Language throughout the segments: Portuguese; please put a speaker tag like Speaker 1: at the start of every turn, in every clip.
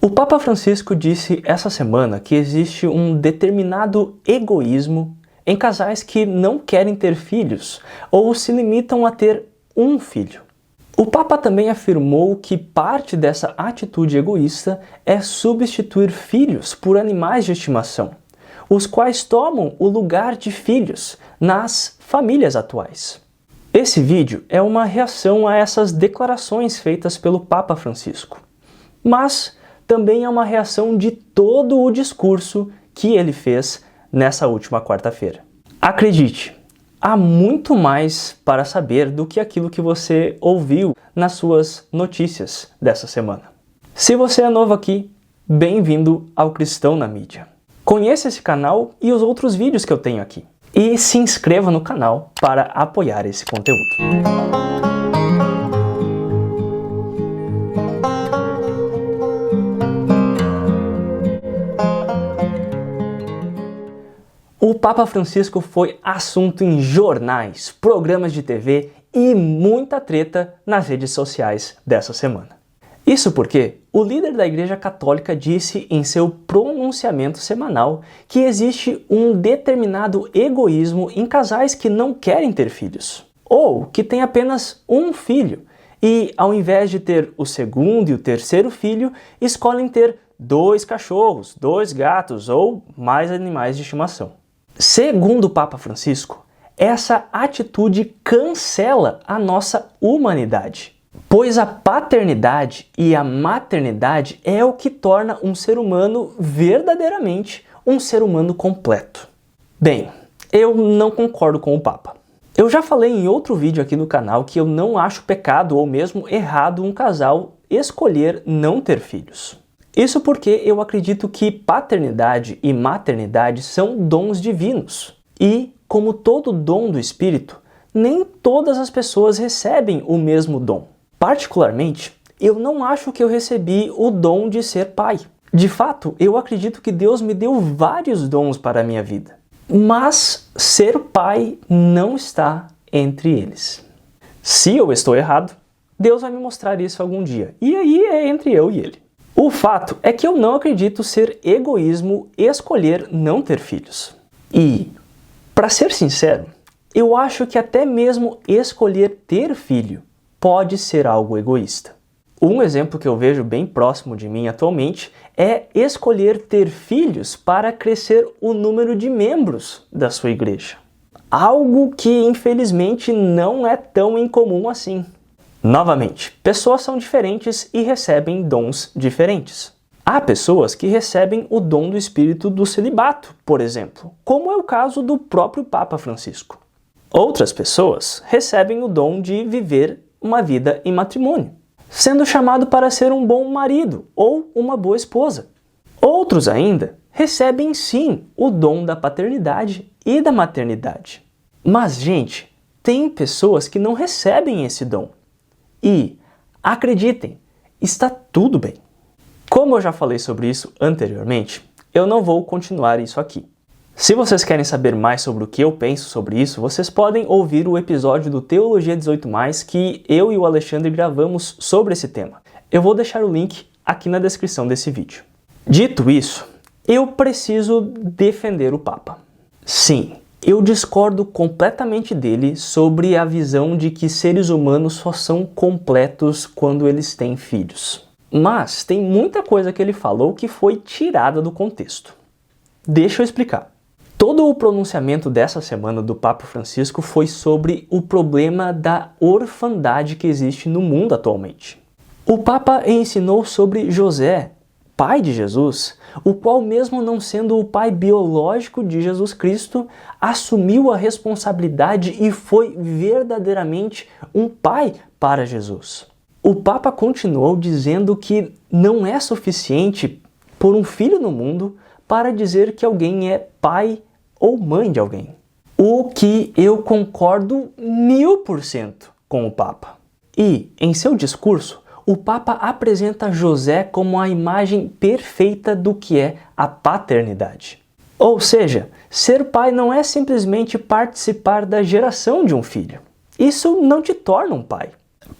Speaker 1: O Papa Francisco disse essa semana que existe um determinado egoísmo em casais que não querem ter filhos ou se limitam a ter um filho. O Papa também afirmou que parte dessa atitude egoísta é substituir filhos por animais de estimação, os quais tomam o lugar de filhos nas famílias atuais. Esse vídeo é uma reação a essas declarações feitas pelo Papa Francisco, mas também é uma reação de todo o discurso que ele fez nessa última quarta-feira. Acredite, há muito mais para saber do que aquilo que você ouviu nas suas notícias dessa semana. Se você é novo aqui, bem-vindo ao Cristão na Mídia. Conheça esse canal e os outros vídeos que eu tenho aqui. E se inscreva no canal para apoiar esse conteúdo. O Papa Francisco foi assunto em jornais, programas de TV e muita treta nas redes sociais dessa semana. Isso porque o líder da Igreja Católica disse em seu pronunciamento semanal que existe um determinado egoísmo em casais que não querem ter filhos, ou que têm apenas um filho e, ao invés de ter o segundo e o terceiro filho, escolhem ter 2 cachorros, 2 gatos ou mais animais de estimação. Segundo o Papa Francisco, essa atitude cancela a nossa humanidade, pois a paternidade e a maternidade é o que torna um ser humano verdadeiramente um ser humano completo. Bem, eu não concordo com o Papa. Eu já falei em outro vídeo aqui no canal que eu não acho pecado ou mesmo errado um casal escolher não ter filhos. Isso porque eu acredito que paternidade e maternidade são dons divinos. E, como todo dom do Espírito, nem todas as pessoas recebem o mesmo dom. Particularmente, eu não acho que eu recebi o dom de ser pai. De fato, eu acredito que Deus me deu vários dons para a minha vida. Mas ser pai não está entre eles. Se eu estou errado, Deus vai me mostrar isso algum dia. E aí é entre eu e ele. O fato é que eu não acredito ser egoísmo escolher não ter filhos. E, para ser sincero, eu acho que até mesmo escolher ter filho pode ser algo egoísta. Um exemplo que eu vejo bem próximo de mim atualmente é escolher ter filhos para crescer o número de membros da sua igreja. Algo que, infelizmente, não é tão incomum assim. Novamente, pessoas são diferentes e recebem dons diferentes. Há pessoas que recebem o dom do espírito do celibato, por exemplo, como é o caso do próprio Papa Francisco. Outras pessoas recebem o dom de viver uma vida em matrimônio, sendo chamado para ser um bom marido ou uma boa esposa. Outros ainda recebem sim o dom da paternidade e da maternidade. Mas, gente, tem pessoas que não recebem esse dom. E, acreditem, está tudo bem. Como eu já falei sobre isso anteriormente, eu não vou continuar isso aqui. Se vocês querem saber mais sobre o que eu penso sobre isso, vocês podem ouvir o episódio do Teologia 18+, que eu e o Alexandre gravamos sobre esse tema. Eu vou deixar o link aqui na descrição desse vídeo. Dito isso, eu preciso defender o Papa. Sim, eu discordo completamente dele sobre a visão de que seres humanos só são completos quando eles têm filhos. Mas tem muita coisa que ele falou que foi tirada do contexto. Deixa eu explicar. Todo o pronunciamento dessa semana do Papa Francisco foi sobre o problema da orfandade que existe no mundo atualmente. O Papa ensinou sobre José, pai de Jesus, o qual, mesmo não sendo o pai biológico de Jesus Cristo, assumiu a responsabilidade e foi verdadeiramente um pai para Jesus. O Papa continuou dizendo que não é suficiente pôr um filho no mundo para dizer que alguém é pai ou mãe de alguém. O que eu concordo 1000% com o Papa. E, em seu discurso, o Papa apresenta José como a imagem perfeita do que é a paternidade. Ou seja, ser pai não é simplesmente participar da geração de um filho. Isso não te torna um pai.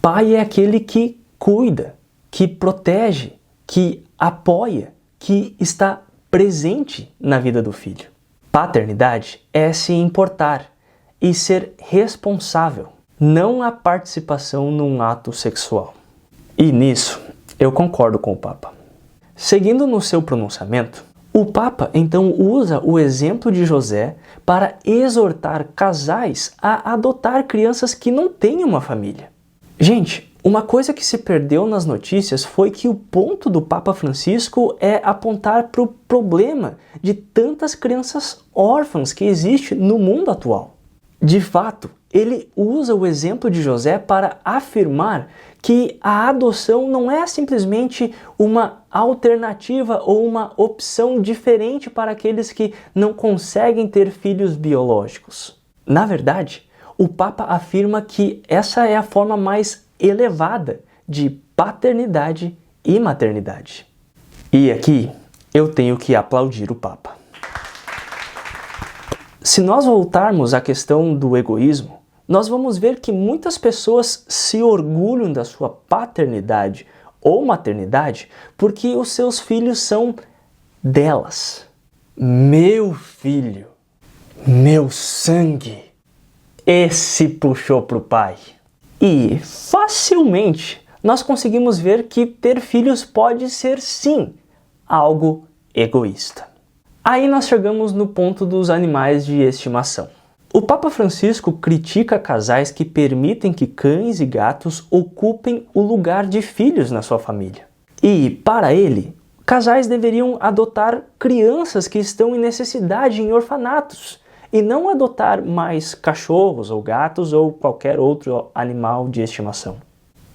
Speaker 1: Pai é aquele que cuida, que protege, que apoia, que está presente na vida do filho. Paternidade é se importar e ser responsável, não a participação num ato sexual. E nisso eu concordo com o Papa. Seguindo no seu pronunciamento, o Papa então usa o exemplo de José para exortar casais a adotar crianças que não têm uma família. Gente, uma coisa que se perdeu nas notícias foi que o ponto do Papa Francisco é apontar para o problema de tantas crianças órfãs que existe no mundo atual. De fato, ele usa o exemplo de José para afirmar que a adoção não é simplesmente uma alternativa ou uma opção diferente para aqueles que não conseguem ter filhos biológicos. Na verdade, o Papa afirma que essa é a forma mais elevada de paternidade e maternidade. E aqui eu tenho que aplaudir o Papa. Se nós voltarmos à questão do egoísmo, nós vamos ver que muitas pessoas se orgulham da sua paternidade ou maternidade porque os seus filhos são delas. Meu filho, meu sangue, esse puxou pro pai. E facilmente nós conseguimos ver que ter filhos pode ser sim algo egoísta. Aí nós chegamos no ponto dos animais de estimação. O Papa Francisco critica casais que permitem que cães e gatos ocupem o lugar de filhos na sua família. E, para ele, casais deveriam adotar crianças que estão em necessidade em orfanatos e não adotar mais cachorros ou gatos ou qualquer outro animal de estimação.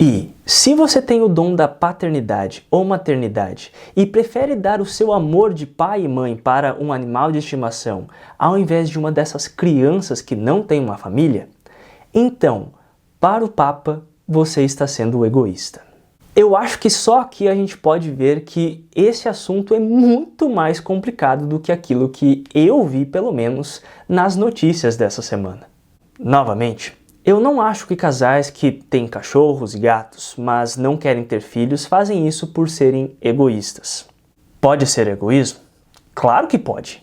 Speaker 1: E, se você tem o dom da paternidade ou maternidade e prefere dar o seu amor de pai e mãe para um animal de estimação ao invés de uma dessas crianças que não tem uma família, então, para o Papa, você está sendo egoísta. Eu acho que só aqui a gente pode ver que esse assunto é muito mais complicado do que aquilo que eu vi, pelo menos, nas notícias dessa semana. Novamente, eu não acho que casais que têm cachorros e gatos, mas não querem ter filhos, fazem isso por serem egoístas. Pode ser egoísmo? Claro que pode.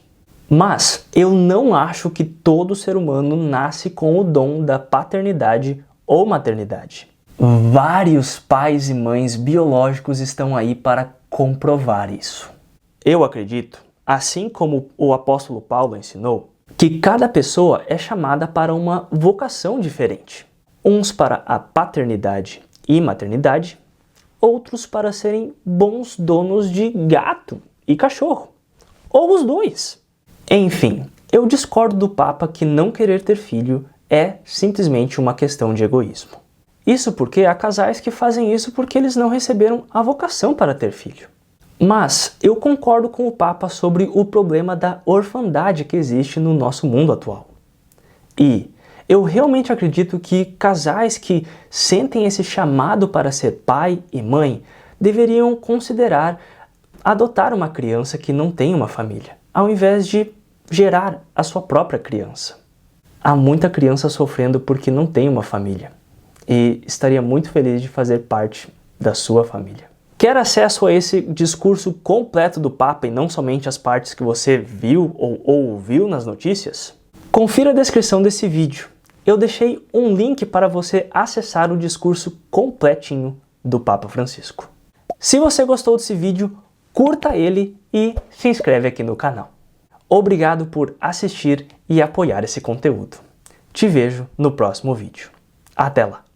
Speaker 1: Mas eu não acho que todo ser humano nasce com o dom da paternidade ou maternidade. Vários pais e mães biológicos estão aí para comprovar isso. Eu acredito, assim como o apóstolo Paulo ensinou, que cada pessoa é chamada para uma vocação diferente. Uns para a paternidade e maternidade, outros para serem bons donos de gato e cachorro, ou os dois. Enfim, eu discordo do Papa que não querer ter filho é simplesmente uma questão de egoísmo. Isso porque há casais que fazem isso porque eles não receberam a vocação para ter filho. Mas eu concordo com o Papa sobre o problema da orfandade que existe no nosso mundo atual. E eu realmente acredito que casais que sentem esse chamado para ser pai e mãe deveriam considerar adotar uma criança que não tem uma família, ao invés de gerar a sua própria criança. Há muita criança sofrendo porque não tem uma família e estaria muito feliz de fazer parte da sua família. Quer acesso a esse discurso completo do Papa e não somente as partes que você viu ou ouviu nas notícias? Confira a descrição desse vídeo. Eu deixei um link para você acessar o discurso completinho do Papa Francisco. Se você gostou desse vídeo, curta ele e se inscreve aqui no canal. Obrigado por assistir e apoiar esse conteúdo. Te vejo no próximo vídeo. Até lá!